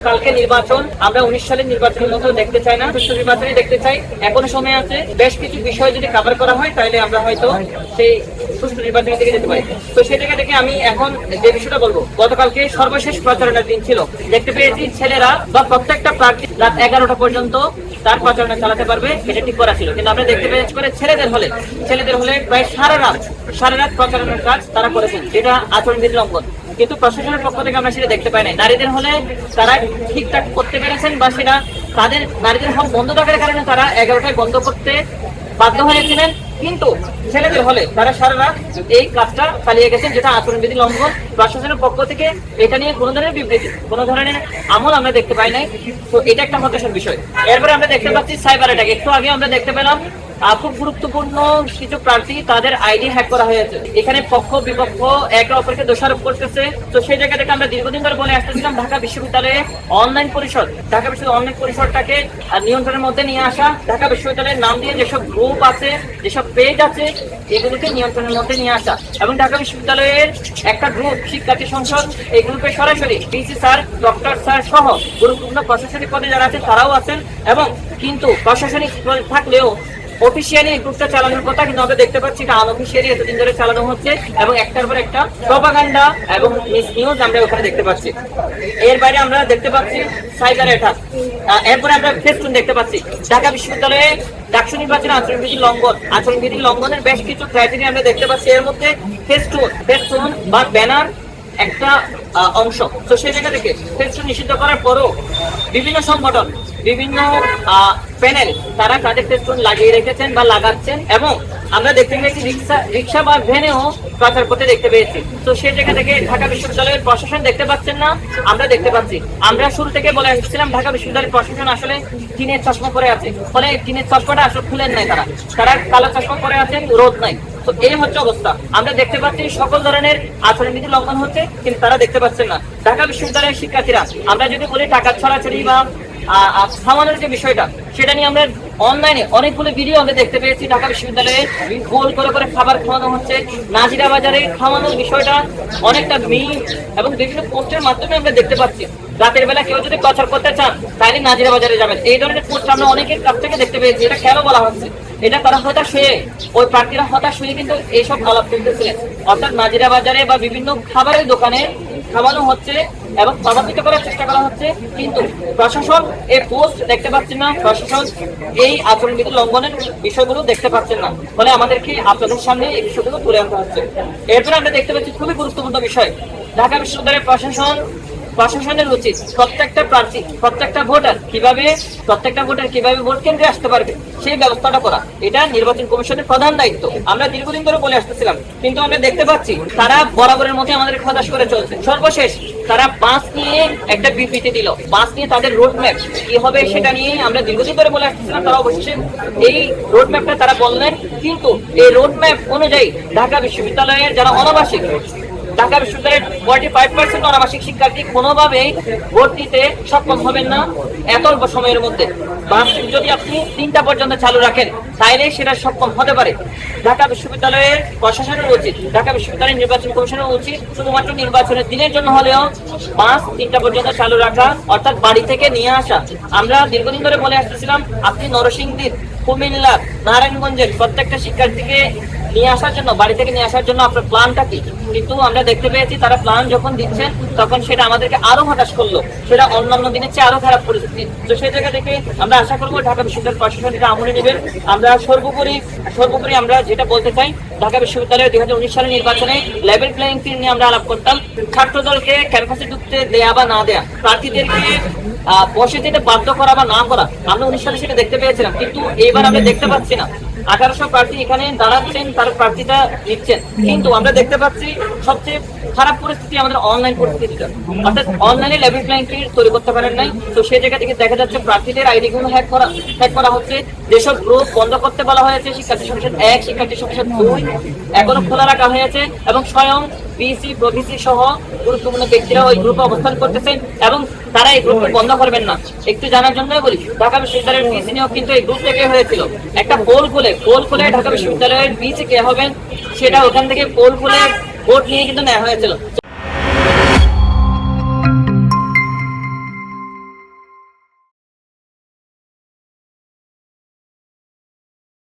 কালকে নির্বাচন আমরা 19 সালের নির্বাচনের মতো দেখতে চাই না, সুষ্ঠু নির্বাচনই দেখতে চাই। এখনো সময় আছে, বেশ কিছু বিষয় যদি কভার করা হয় তাহলে আমরা হয়তো সেই সুষ্ঠু নির্বাচনের দিকে যেতে পারি। তো সেই জায়গা থেকে আমি এখন যে বিষয়টা বলবো, গতকালকে সর্বশেষ প্রচারণার দিন ছিল, দেখতে পেয়েছি ছেলেরা বা প্রত্যেকটা প্রার্থী রাত 11টা পর্যন্ত তার প্রচারণা চালাতে পারবে, এটা ঠিক করা ছিল। কিন্তু আমরা দেখতে পেয়েছি করে ছেলেদের হলে প্রায় সারা রাত প্রচারণার কাজ তারা করেছেন, যেটা আচরণবিধি লঙ্ঘন। কিন্তু প্রশাসনের পক্ষ থেকে আমরা সেটা দেখতে পাই নাই। নারীদের হলে তারা ঠিকঠাক করতে পেরেছেন, বা সেটা তাদের নারীদের হক বন্ধ থাকার কারণে তারা 11টায় বন্ধ করতে বাধ্য হয়েছিলেন। কিন্তু ছেলেদের হলে তারা সারা রাত এই কাজটা চালিয়ে গেছেন, যেটা আচরণবিধি লঙ্ঘন। প্রশাসনের পক্ষ থেকে এটা নিয়ে কোনো ধরনের বিবৃতি, কোনো ধরনের আমল আমরা দেখতে পাই নাই। তো এটা একটা হতাশার বিষয়। এরপরে আমরা দেখতে পাচ্ছি সাইবার অ্যাটাক। একটু আগে আমরা দেখতে পেলাম খুব গুরুত্বপূর্ণ কিছু প্রার্থী তাদের আইডি হ্যাক করা হয়েছে। এখানে পক্ষ বিপক্ষ একে অপরকে দোষারোপ করতেছে। তো সেই জায়গা থেকে আমরা দীর্ঘদিন ধরে বলে আসতেছিলাম ঢাকা বিশ্ববিদ্যালয়ে অনলাইন পরিষদটাকে নিয়ন্ত্রণের মধ্যে নিয়ে আসা, ঢাকা বিশ্ববিদ্যালয়ের নাম দিয়ে যেসব গ্রুপ আছে, যেসব পেজ আছে, এগুলোকে নিয়ন্ত্রণের মধ্যে নিয়ে আসা। এবং ঢাকা বিশ্ববিদ্যালয়ের একটা গ্রুপ শিক্ষার্থী সংসদ, এই গ্রুপে সরাসরি ডিসি স্যার, ডক্টর স্যার সহ গুরুত্বপূর্ণ প্রশাসনিক পদে যারা আছেন তারাও আছেন। এবং কিন্তু প্রশাসনিক থাকলেও অফিসিয়ালি এই গ্রুপটা চালানোর কথা, কিন্তু আমরা দেখতে পাচ্ছি এটা আনঅফিসিয়ালি এতদিন ধরে চালানো হচ্ছে, এবং একটার পর একটা প্রপাগান্ডা এবং নিউজ আমরা ওখানে দেখতে পাচ্ছি। এর বাইরে আমরা দেখতে পাচ্ছি সাইবার অ্যাটাক। এরপরে আমরা ফেসটুন দেখতে পাচ্ছি ঢাকা বিশ্ববিদ্যালয়ে ডাকসু নির্বাচনে আচরণবিধি লঙ্ঘনের বেশ কিছু ক্রাইটেরিয়া আমরা দেখতে পাচ্ছি। এর মধ্যে ফেসটুন বা ব্যানার একটা অংশ। তো সেই জায়গা থেকে ফেসটুন নিষিদ্ধ করার পরও বিভিন্ন সংগঠন, বিভিন্ন প্যানেল তারা তাদের ফেসটুন লাগিয়ে রেখেছেন বা লাগাচ্ছেন, এবং আমরা দেখতে পেয়েছি রিক্সা বা ভ্যানেও প্রচার করতে দেখতে পেয়েছি। তো সেই জায়গা থেকে ঢাকা বিশ্ববিদ্যালয়ের প্রশাসন দেখতে পাচ্ছেন না, আমরা দেখতে পাচ্ছি। আমরা শুরু থেকে বলে আসছিলাম ঢাকা বিশ্ববিদ্যালয়ের প্রশাসন আসলে টিনের চশমা পরে আছে, ফলে টিনের চশমাটা আসলে খুলেন নাই, তারা কালো চশমা পরে আছেন, রোদ নাই। তো এই হচ্ছে অবস্থা। আমরা দেখতে পাচ্ছি সকল ধরনের আচরণবিধি লঙ্ঘন হচ্ছে, কিন্তু তারা দেখতে পাচ্ছেন না। ঢাকা বিশ্ববিদ্যালয়ের শিক্ষার্থীরা, আমরা যদি বলি টাকা ছড়াছড়ি বা খাওয়ানোর যে বিষয়টা, সেটা নিয়ে আমরা অনলাইনে অনেকগুলো ভিডিও আমরা দেখতে পেয়েছি। ঢাকা বিশ্ববিদ্যালয়ে গোল করে খাবার খাওয়ানো হচ্ছে, নাজিরা বাজারে খাওয়ানোর বিষয়টা অনেকটা মিম এবং বিভিন্ন পোস্টের মাধ্যমে আমরা দেখতে পাচ্ছি। রাতের বেলা কেউ যদি প্রচার করতে চান তাহলে নাজিরা বাজারে যাবেন, এই ধরনের পোস্ট আমরা অনেকের কাছ থেকে দেখতে পেয়েছি। এটা কেন বলা হচ্ছে? এটা তারা হতাশ হয়ে, ওই প্রার্থীরা হতাশ হয়ে কিন্তু এইসব আলাপ তুলতেছিলেন। অর্থাৎ নাজিরা বাজারে বা বিভিন্ন খাবারের দোকানে খাওয়ানো হচ্ছে এবং প্রভাবিত করার চেষ্টা করা হচ্ছে, কিন্তু প্রশাসন এই পোস্ট দেখতে পাচ্ছেন না, প্রশাসন এই আচরণবিধি লঙ্ঘনের বিষয়গুলো দেখতে পাচ্ছেন না। ফলে আমাদেরকে আপনাদের সামনে এই বিষয়গুলো তুলে আনতে হচ্ছে। এরপরে আমরা দেখতে পাচ্ছি খুবই গুরুত্বপূর্ণ বিষয়, ঢাকা বিশ্ববিদ্যালয়ের প্রশাসনের উচিত প্রত্যেকটা প্রার্থী, প্রত্যেকটা ভোটার কিভাবে ভোট কেন্দ্রে আসতে পারবে সেই ব্যবস্থাটা করা। এটা নির্বাচন কমিশনের প্রধান দায়িত্ব। আমরা দীর্ঘদিন ধরে বলে আসতেছিলাম, কিন্তু আমরা দেখতে পাচ্ছি তারা বরাবরের মধ্যে আমাদের হতাশ করে চলছে। সর্বশেষ তারা বাস নিয়ে একটা বিবৃতি দিল, বাস নিয়ে তাদের রোডম্যাপ কি হবে সেটা নিয়ে আমরা দীর্ঘদিন ধরে বলে আসতেছিলাম। তারা অবশ্যই এই রোডম্যাপটা তারা বললেন, কিন্তু এই রোডম্যাপ অনুযায়ী ঢাকা বিশ্ববিদ্যালয়ের যারা অনাবাসিক, ঢাকা বিশ্ববিদ্যালয়ের 45% অনাবাসিক শিক্ষার্থী কোনোভাবেই ভোট দিতে সক্ষম হবেন না এত অল্প সময়ের মধ্যে। বাস যদি আপনি 3টা পর্যন্ত চালু রাখেন তাইলে সেটা সক্ষম হতে পারে। ঢাকা বিশ্ববিদ্যালয়ের প্রশাসনের উচিত, ঢাকা বিশ্ববিদ্যালয়ের নির্বাচন কমিশনের উচিত শুধুমাত্র নির্বাচনের দিনের জন্য হলেও বাস 3টা পর্যন্ত চালু রাখা, অর্থাৎ বাড়ি থেকে নিয়ে আসা। আমরা দীর্ঘদিন ধরে বলে আসতেছিলাম, আপনি নরসিংদীর, কুমিল্লা, নারায়ণগঞ্জের প্রত্যেকটা শিক্ষার্থীকে নিয়ে আসার জন্য, বাড়ি থেকে নিয়ে আসার জন্য আপনার প্ল্যানটা কি? কিন্তু আমরা দেখতে পেয়েছি তারা প্ল্যান যখন দিচ্ছেন তখন সেটা আমাদেরকে আরো হতাশ করলো, সেটা অন্যান্য দিনের চেয়ে আরো খারাপ পরিস্থিতি। তো সেই জায়গা থেকে আমরা আশা করবো ঢাকা বিশ্ববিদ্যালয় প্রশাসন এটা আমলে নেবেন। আমরা সর্বোপরি আমরা যেটা বলতে চাই, ঢাকা বিশ্ববিদ্যালয়ের 2019 সালের নির্বাচনে লেভেল প্লেইং ফিল্ড নিয়ে আমরা আলাপ করতাম। ছাত্রদলকে ক্যাম্পাসে ঢুকতে দেয়া বা না দেয়া, প্রার্থীদেরকে বসে যেতে বাধ্য করা বা না করা, আমরা 19 সালে সেটা দেখতে পেয়েছিলাম, কিন্তু এবার আমরা দেখতে পাচ্ছি না। 1800 প্রার্থী এখানে দাঁড়াচ্ছেন, তার প্রার্থীটা নিচ্ছেন, কিন্তু আমরা দেখতে পাচ্ছি সবচেয়ে খারাপ পরিস্থিতি আমাদের অনলাইন পরিস্থিতিটা, অর্থাৎ অনলাইনে লেভেল প্লেইং ফিল্ড তৈরি করতে পারেন নাই। তো সেই জায়গা থেকে দেখা যাচ্ছে প্রার্থীদের আইডি গুলো হ্যাক করা হচ্ছে। যেসব গ্রুপ বন্ধ করতে বলা হয়েছে, শিক্ষার্থী সংসদ 1, শিক্ষার্থী সংসদ 2 এখনো খোলা রাখা হয়েছে, এবং স্বয়ং বিসি প্রভিসি সহ গুরুত্বপূর্ণ ব্যক্তিরা ওই গ্রুপে অবস্থান করতেছেন, এবং তারা এই গ্রুপকে বন্ধ করবেন না। একটু জানার জন্য বলি, ঢাকা বিশ্ববিদ্যালয়ের বিসি নিয়োগ কিন্তু এই গ্রুপ থেকে হয়েছিল। একটা পোল খুলে ঢাকা বিশ্ববিদ্যালয়ের বিসি কে হবেন সেটা ওখান থেকে পোল খুলে ভোট নিয়ে কিন্তু নেওয়া হয়েছিল।